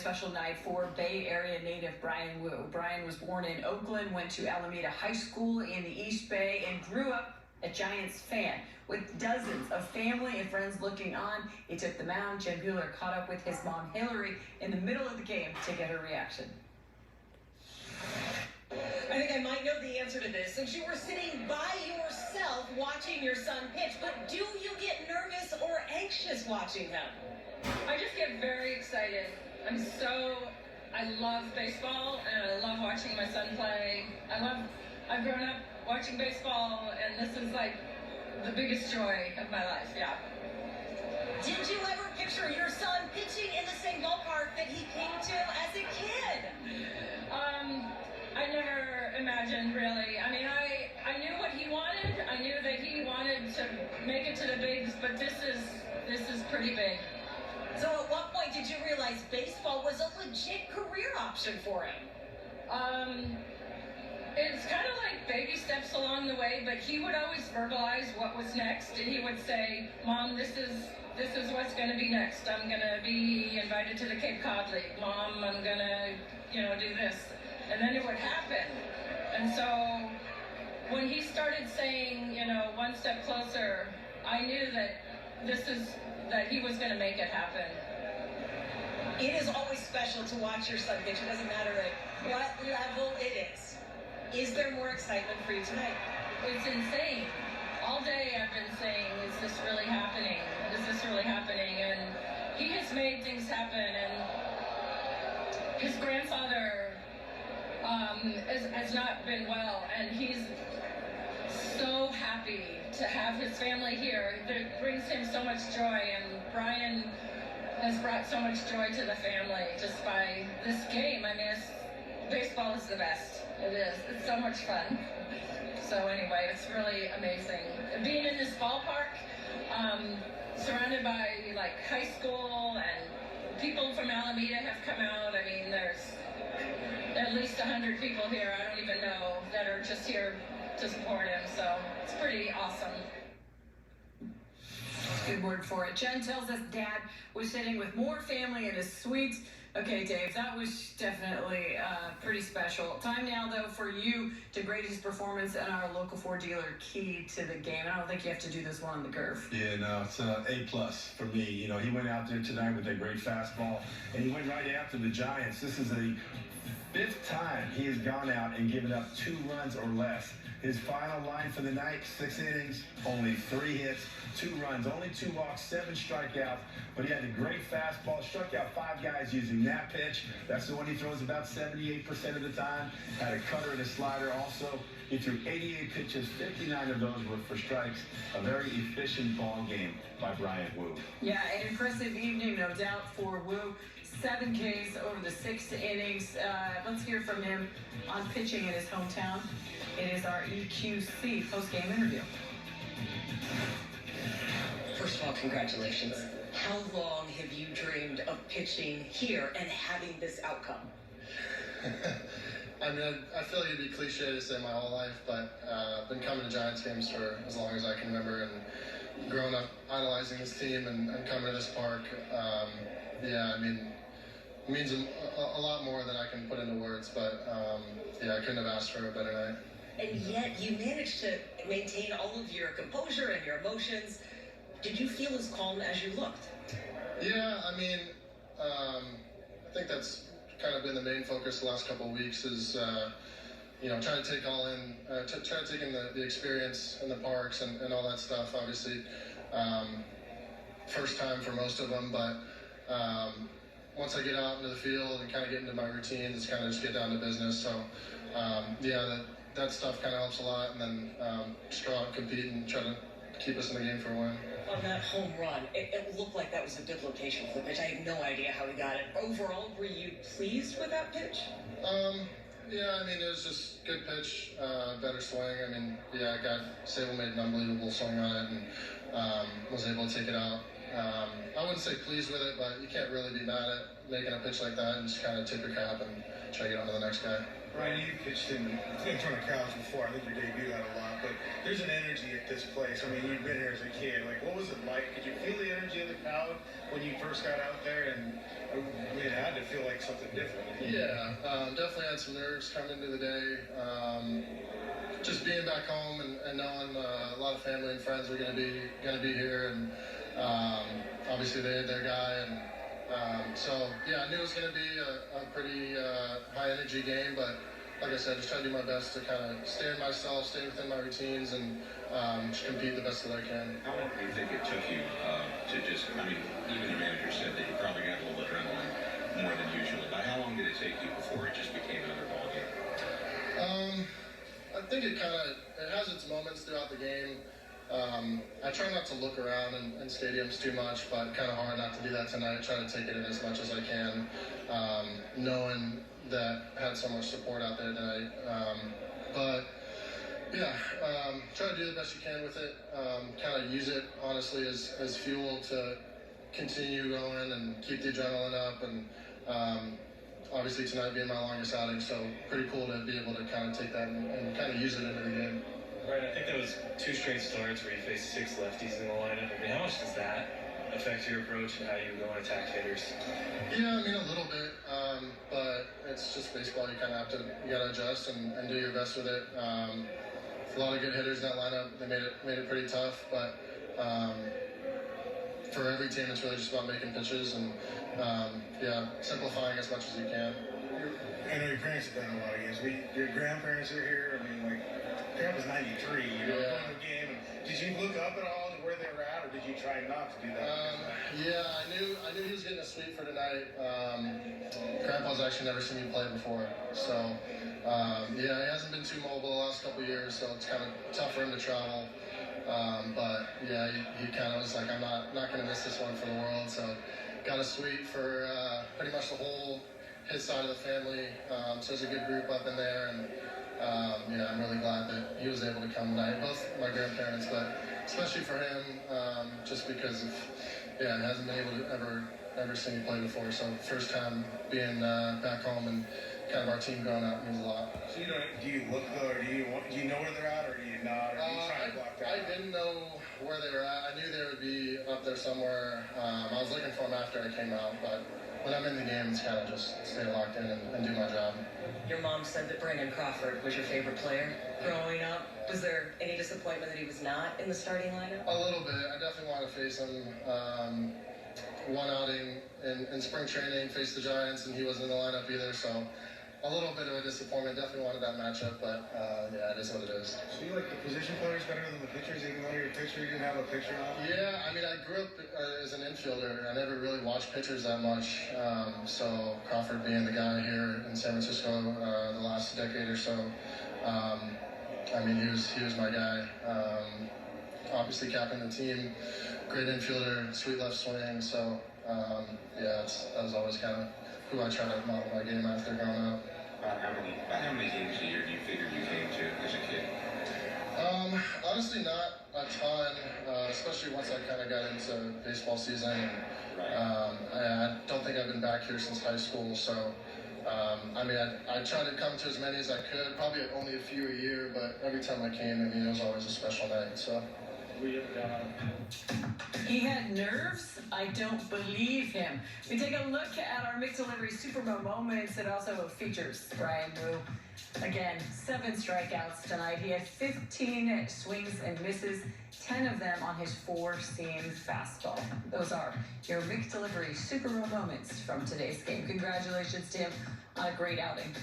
Special night for Bay Area native Bryan Wu. Bryan was born in Oakland, went to Alameda High School in the East Bay, and grew up a Giants fan. With dozens of family and friends looking on, he took the mound. Jen Bueller caught up with his mom, Hilary, in the middle of the game to get her reaction. I think I might know the answer to this, since you were sitting by yourself watching your son pitch, but do you get nervous or anxious watching him? I just get very excited. I love baseball, and I love watching my son play. I've grown up watching baseball, and this is like the biggest joy of my life, yeah. Did you ever picture your son pitching in the same ballpark that he came to as a kid? I never imagined, really. I mean, I knew what he wanted. I knew that he wanted to make it to the bigs, but this is pretty big. So at what point did you realize baseball was a legit career option for him? It's kind of like baby steps along the way, but he would always verbalize what was next, and he would say, "Mom, this is what's going to be next. I'm going to be invited to the Cape Cod League. Mom, I'm going to, do this." And then it would happen. And so when he started saying, one step closer, I knew that he was going to make it happen. It is always special to watch your son pitch. It doesn't matter at what level it is. Is there more excitement for you tonight? It's insane. All day I've been saying, is this really happening? Is this really happening? And he has made things happen. And his grandfather has not been well, and he's so happy to have his family here. It brings him so much joy, and Bryan has brought so much joy to the family just by this game. I mean, baseball is the best. It is. It's so much fun. So anyway, it's really amazing. Being in this ballpark, surrounded by like high school, and people from Alameda have come out. I mean, there's at least 100 people here, I don't even know, that are just here to support him. So it's pretty awesome. Good word for it. Jen tells us Dad was sitting with more family in his suite. Okay, Dave, that was definitely pretty special. Time now, though, for you to grade his performance at our local Ford dealer key to the game. I don't think you have to do this one on the curve. Yeah, no, it's A+ for me. He went out there tonight with a great fastball, and he went right after the Giants. This is the 5th time he has gone out and given up 2 runs or less. His final line for the night, 6 innings, only 3 hits, 2 runs, only 2 walks, 7 strikeouts. But he had a great fastball, struck out 5 guys using that pitch. That's the one he throws about 78% of the time. Had a cutter and a slider also. He threw 88 pitches, 59 of those were for strikes. A very efficient ball game by Bryan Wu. Yeah, an impressive evening, no doubt, for Wu. 7 Ks over the 6 innings. Let's hear from him on pitching in his hometown. It is our EQC post-game interview. First of all, congratulations. How long have you dreamed of pitching here and having this outcome? I mean, I feel like it'd be cliche to say my whole life, but I've been coming to Giants games for as long as I can remember, and growing up idolizing this team and coming to this park. Yeah, I mean, it means a lot more than I can put into words, but yeah, I couldn't have asked for a better night. And yet you managed to maintain all of your composure and your emotions. Did you feel as calm as you looked? Yeah, I mean, I think that's kind of been the main focus the last couple of weeks is, trying to take all in, try to take in the experience in the parks and all that stuff. Obviously, first time for most of them, but once I get out into the field and kind of get into my routines, it's kind of just get down to business. So, yeah, that stuff kind of helps a lot, and then just go out and compete and try to keep us in the game for a win. On that home run, it looked like that was a good location for the pitch. I have no idea how he got it. Overall, were you pleased with that pitch? Yeah, I mean, it was just good pitch, better swing. I mean, yeah, Sable made an unbelievable swing on it and was able to take it out I wouldn't say pleased with it, but you can't really be mad at making a pitch like that and just kind of tip your cap and try to get on to the next guy. Bryan, you pitched in front of crowds before. I think your debut out a lot, but there's an energy at this place. I mean, you've been here as a kid. Like, what was it like? Could you feel the energy of the crowd when you first got out there? And it had to feel like something different. Yeah, definitely had some nerves coming into the day. Just being back home and knowing a lot of family and friends were gonna be here, and obviously they had their guy, and so yeah, I knew it was gonna be a pretty high energy game, but like I said, just trying to do my best to kind of stay in myself, stay within my routines, and just compete the best that I can. How long do you think it took you to just, I mean, even the manager said that you probably got a little adrenaline more than usual, but how long did it take you before it just became another ball game? I think it has its moments throughout the game. I try not to look around in stadiums too much, but kind of hard not to do that tonight. Try to take it in as much as I can, knowing that I had so much support out there tonight. But yeah, try to do the best you can with it. Kind of use it honestly as fuel to continue going and keep the adrenaline up. And obviously tonight being my longest outing, so pretty cool to be able to kind of take that and kind of use it into the game. Right, I think that was 2 straight starts where you faced 6 lefties in the lineup. I mean, how much does that affect your approach and how you go and attack hitters? Yeah, I mean a little bit, but it's just baseball. You kind of have to adjust and do your best with it. A lot of good hitters in that lineup. They made it pretty tough, but for every team, it's really just about making pitches and simplifying as much as you can. I know your parents have done a lot of games. Your grandparents are here. I mean, like, Grandpa's 93. You know, going to a game. Did you look up at all to where they were at, or did you try not to do that? Yeah, I knew he was getting a suite for tonight. Grandpa's actually never seen me play before, so he hasn't been too mobile the last couple of years, so it's kind of tough for him to travel. But yeah, he kind of was like, I'm not going to miss this one for the world. So got a suite for pretty much the whole his side of the family. So there's a good group up in there, and I'm really glad that he was able to come tonight. Both my grandparents, but especially for him, just because of he hasn't been able to ever see me play before. So first time being back home and kind of our team going out means a lot. So do you look though, or do you know where they're at, or do you not, or do you try to block that? I didn't know where they were at. I knew they would be up there somewhere. I was looking for them after I came out, but when I'm in the game, it's kind of just stay locked in and do my job. Your mom said that Brandon Crawford was your favorite player growing up. Was there any disappointment that he was not in the starting lineup? A little bit. I definitely want to face him. One outing in spring training, faced the Giants, and he wasn't in the lineup either, so a little bit of a disappointment. Definitely wanted that matchup, but it is what it is. So you like the position players better than the pitchers, even though you're a pitcher, you didn't have a pitcher on? Yeah, I mean, I grew up as an infielder. I never really watched pitchers that much. So Crawford being the guy here in San Francisco the last decade or so, I mean, he was my guy. Obviously capping the team, great infielder, sweet left swing. So that was always kind of who I try to model my game after growing up. How many games a year do you figure you came to as a kid? Honestly, not a ton, especially once I kind of got into baseball season. I don't think I've been back here since high school, so I tried to come to as many as I could, probably only a few a year, but every time I came, it was always a special night. So. He had nerves? I don't believe him. We take a look at our Mixed Delivery Super Bowl moments. It also features Bryan Wu. Again, 7 strikeouts tonight. He had 15 swings and misses, 10 of them on his 4-seam fastball. Those are your Mixed Delivery Super Bowl moments from today's game. Congratulations to him on a great outing.